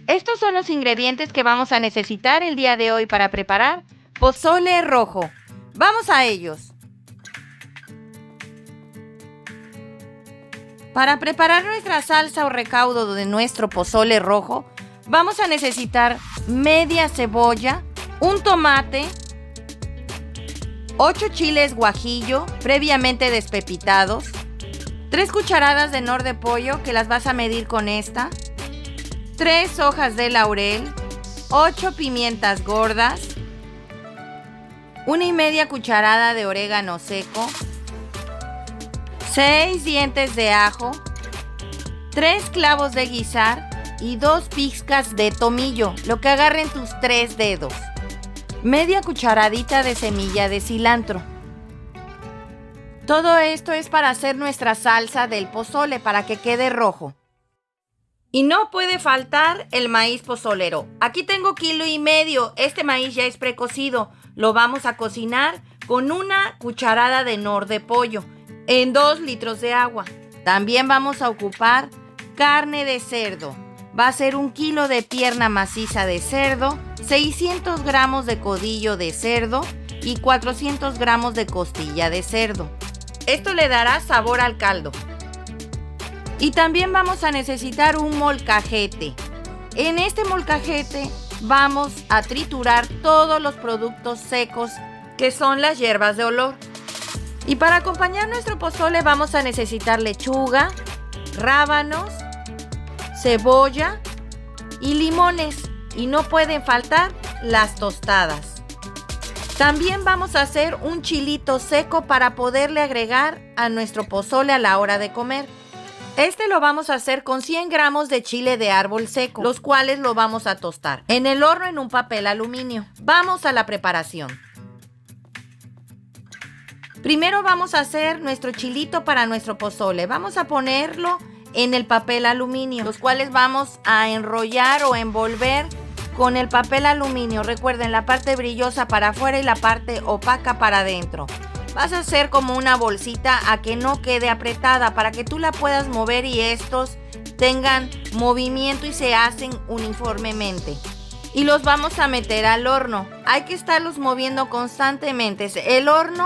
Estos son los ingredientes que vamos a necesitar el día de hoy para preparar pozole rojo. ¡Vamos a ellos! Para preparar nuestra salsa o recaudo de nuestro pozole rojo, vamos a necesitar media cebolla, un tomate, 8 chiles guajillo previamente despepitados, 3 cucharadas de nor de pollo que las vas a medir con esta, 3 hojas de laurel, 8 pimientas gordas, 1,5 cucharada de orégano seco, 6 dientes de ajo, 3 clavos de guisar y 2 pizcas de tomillo, lo que agarren tus 3 dedos. Media cucharadita de semilla de cilantro. Todo esto es para hacer nuestra salsa del pozole para que quede rojo. Y no puede faltar el maíz pozolero. Aquí tengo 1,5 kilos. Este maíz ya es precocido. Lo vamos a cocinar con 1 cucharada de nor de pollo en 2 litros de agua. También vamos a ocupar carne de cerdo. Va a ser 1 kilo de pierna maciza de cerdo, 600 gramos de codillo de cerdo y 400 gramos de costilla de cerdo. Esto le dará sabor al caldo. Y también vamos a necesitar un molcajete. En este molcajete vamos a triturar todos los productos secos que son las hierbas de olor. Y para acompañar nuestro pozole vamos a necesitar lechuga, rábanos, cebolla y limones. Y no pueden faltar las tostadas. También vamos a hacer un chilito seco para poderle agregar a nuestro pozole a la hora de comer. Este lo vamos a hacer con 100 gramos de chile de árbol seco, los cuales lo vamos a tostar en el horno en un papel aluminio. Vamos a la preparación. Primero vamos a hacer nuestro chilito para nuestro pozole. Vamos a ponerlo en el papel aluminio, los cuales vamos a enrollar o envolver con el papel aluminio. Recuerden, la parte brillosa para afuera y la parte opaca para adentro. Vas a hacer como una bolsita a que no quede apretada para que tú la puedas mover y estos tengan movimiento y se hacen uniformemente. Y los vamos a meter al horno. Hay que estarlos moviendo constantemente. El horno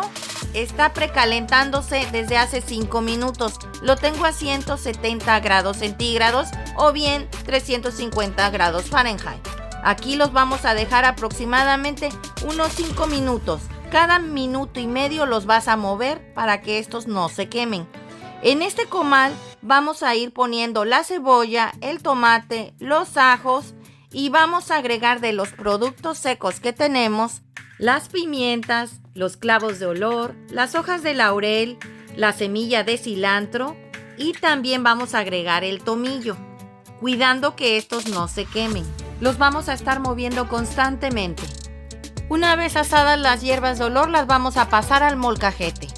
está precalentándose desde hace 5 minutos. Lo tengo a 170 grados centígrados o bien 350 grados Fahrenheit. Aquí los vamos a dejar aproximadamente unos 5 minutos. Cada minuto y medio los vas a mover para que estos no se quemen. En este comal vamos a ir poniendo la cebolla, el tomate, los ajos y vamos a agregar de los productos secos que tenemos las pimientas, los clavos de olor, las hojas de laurel, la semilla de cilantro y también vamos a agregar el tomillo, cuidando que estos no se quemen. Los vamos a estar moviendo constantemente. Una vez asadas las hierbas de olor, las vamos a pasar al molcajete.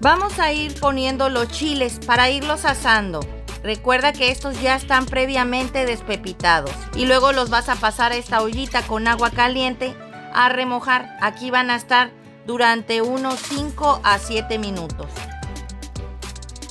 Vamos a ir poniendo los chiles para irlos asando. Recuerda que estos ya están previamente despepitados. Y luego los vas a pasar a esta ollita con agua caliente a remojar. Aquí van a estar durante unos 5 a 7 minutos.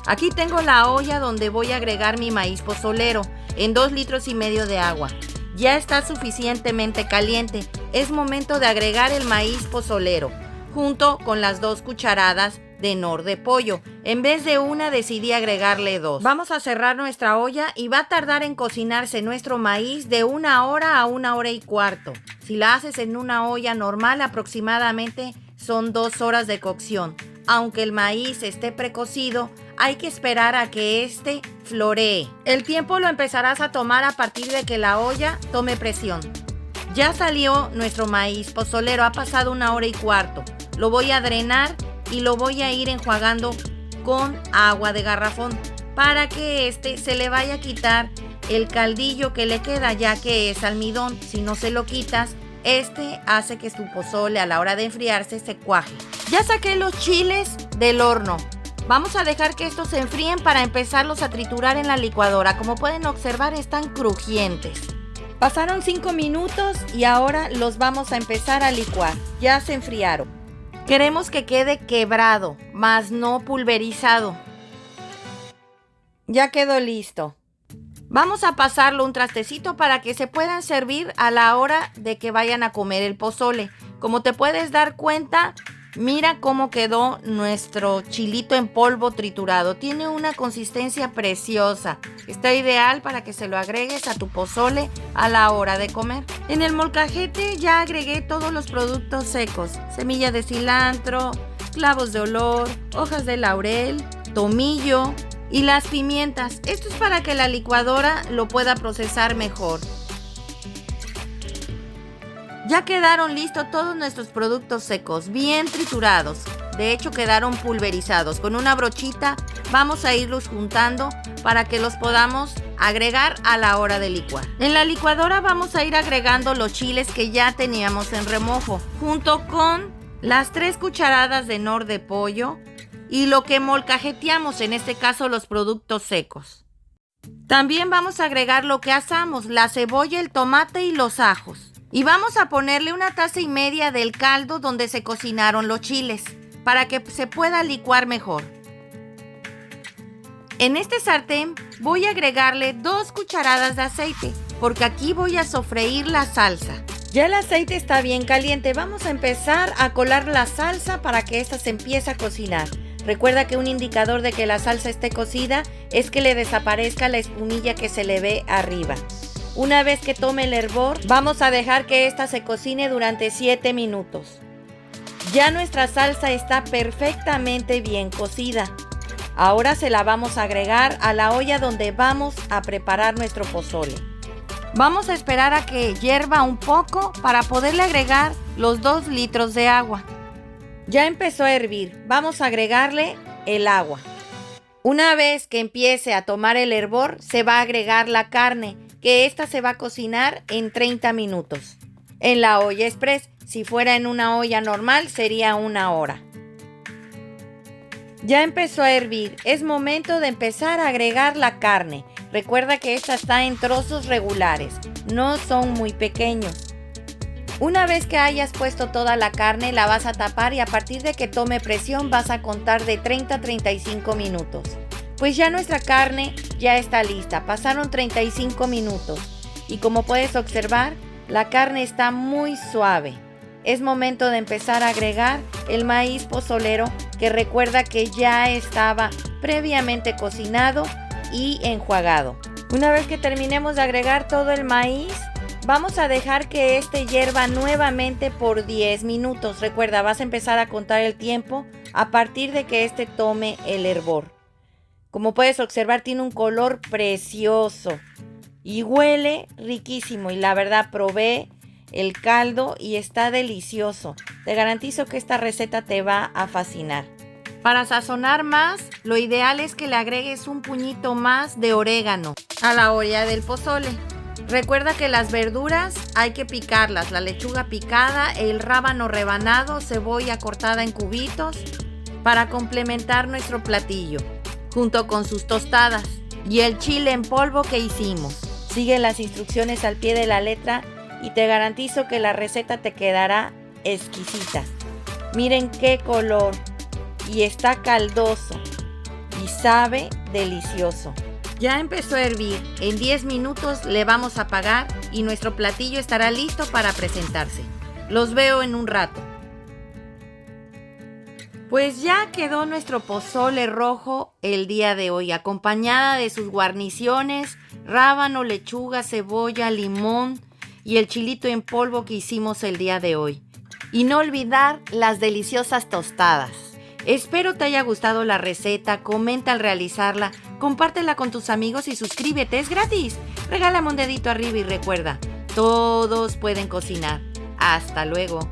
Aquí tengo la olla donde voy a agregar mi maíz pozolero en 2,5 litros de agua. Ya está suficientemente caliente. Es momento de agregar el maíz pozolero junto con las 2 cucharadas de nor de pollo. En vez de una decidí agregarle 2. Vamos a cerrar nuestra olla y va a tardar en cocinarse nuestro maíz de 1 hora a 1 hora y cuarto. Si la haces en una olla normal, aproximadamente son 2 horas de cocción. Aunque el maíz esté precocido, hay que esperar a que este floree. El tiempo lo empezarás a tomar a partir de que la olla tome presión. Ya salió nuestro maíz pozolero, ha pasado 1 hora y cuarto. Lo voy a drenar y lo voy a ir enjuagando con agua de garrafón para que se le vaya a quitar el caldillo que le queda, ya que es almidón. Si no se lo quitas, hace que tu pozole a la hora de enfriarse se cuaje. Ya saqué los chiles del horno. Vamos a dejar que estos se enfríen para empezarlos a triturar en la licuadora. Como pueden observar, están crujientes. Pasaron 5 minutos y ahora los vamos a empezar a licuar. Ya se enfriaron. Queremos que quede quebrado, mas no pulverizado. Ya quedó listo. Vamos a pasarlo un trastecito para que se puedan servir a la hora de que vayan a comer el pozole. Como te puedes dar cuenta, mira cómo quedó nuestro chilito en polvo triturado. Tiene una consistencia preciosa. Está ideal para que se lo agregues a tu pozole a la hora de comer. En el molcajete ya agregué todos los productos secos. Semilla de cilantro, clavos de olor, hojas de laurel, tomillo y las pimientas. Esto es para que la licuadora lo pueda procesar mejor. Ya quedaron listos todos nuestros productos secos, bien triturados. De hecho, quedaron pulverizados. Con una brochita vamos a irlos juntando para que los podamos agregar a la hora de licuar. En la licuadora vamos a ir agregando los chiles que ya teníamos en remojo, junto con las 3 cucharadas de nor de pollo y lo que molcajeteamos, en este caso los productos secos. También vamos a agregar lo que asamos, la cebolla, el tomate y los ajos. Y vamos a ponerle 1,5 tazas del caldo donde se cocinaron los chiles, para que se pueda licuar mejor. En este sartén voy a agregarle 2 cucharadas de aceite, porque aquí voy a sofreír la salsa. Ya el aceite está bien caliente, vamos a empezar a colar la salsa para que ésta se empiece a cocinar. Recuerda que un indicador de que la salsa esté cocida es que le desaparezca la espumilla que se le ve arriba. Una vez que tome el hervor, vamos a dejar que esta se cocine durante 7 minutos. Ya nuestra salsa está perfectamente bien cocida. Ahora se la vamos a agregar a la olla donde vamos a preparar nuestro pozole. Vamos a esperar a que hierva un poco para poderle agregar los 2 litros de agua. Ya empezó a hervir, vamos a agregarle el agua. Una vez que empiece a tomar el hervor, se va a agregar la carne, que esta se va a cocinar en 30 minutos. En la olla express, si fuera en una olla normal, sería 1 hora. Ya empezó a hervir, es momento de empezar a agregar la carne. Recuerda que esta está en trozos regulares, no son muy pequeños. Una vez que hayas puesto toda la carne, la vas a tapar y a partir de que tome presión vas a contar de 30 a 35 minutos. Pues ya nuestra carne ya está lista, pasaron 35 minutos y como puedes observar, la carne está muy suave. Es momento de empezar a agregar el maíz pozolero, que recuerda que ya estaba previamente cocinado y enjuagado. Una vez que terminemos de agregar todo el maíz, vamos a dejar que este hierva nuevamente por 10 minutos. Recuerda, vas a empezar a contar el tiempo a partir de que este tome el hervor. Como puedes observar, tiene un color precioso y huele riquísimo. Y la verdad, probé el caldo y está delicioso. Te garantizo que esta receta te va a fascinar. Para sazonar más, lo ideal es que le agregues un puñito más de orégano a la olla del pozole. Recuerda que las verduras hay que picarlas, la lechuga picada, el rábano rebanado, cebolla cortada en cubitos para complementar nuestro platillo, junto con sus tostadas y el chile en polvo que hicimos. Sigue las instrucciones al pie de la letra y te garantizo que la receta te quedará exquisita. Miren qué color y está caldoso y sabe delicioso. Ya empezó a hervir, en 10 minutos le vamos a apagar y nuestro platillo estará listo para presentarse. Los veo en un rato. Pues ya quedó nuestro pozole rojo el día de hoy, acompañada de sus guarniciones, rábano, lechuga, cebolla, limón y el chilito en polvo que hicimos el día de hoy. Y no olvidar las deliciosas tostadas. Espero te haya gustado la receta, comenta al realizarla, compártela con tus amigos y suscríbete, es gratis. Regálame un dedito arriba y recuerda, todos pueden cocinar. Hasta luego.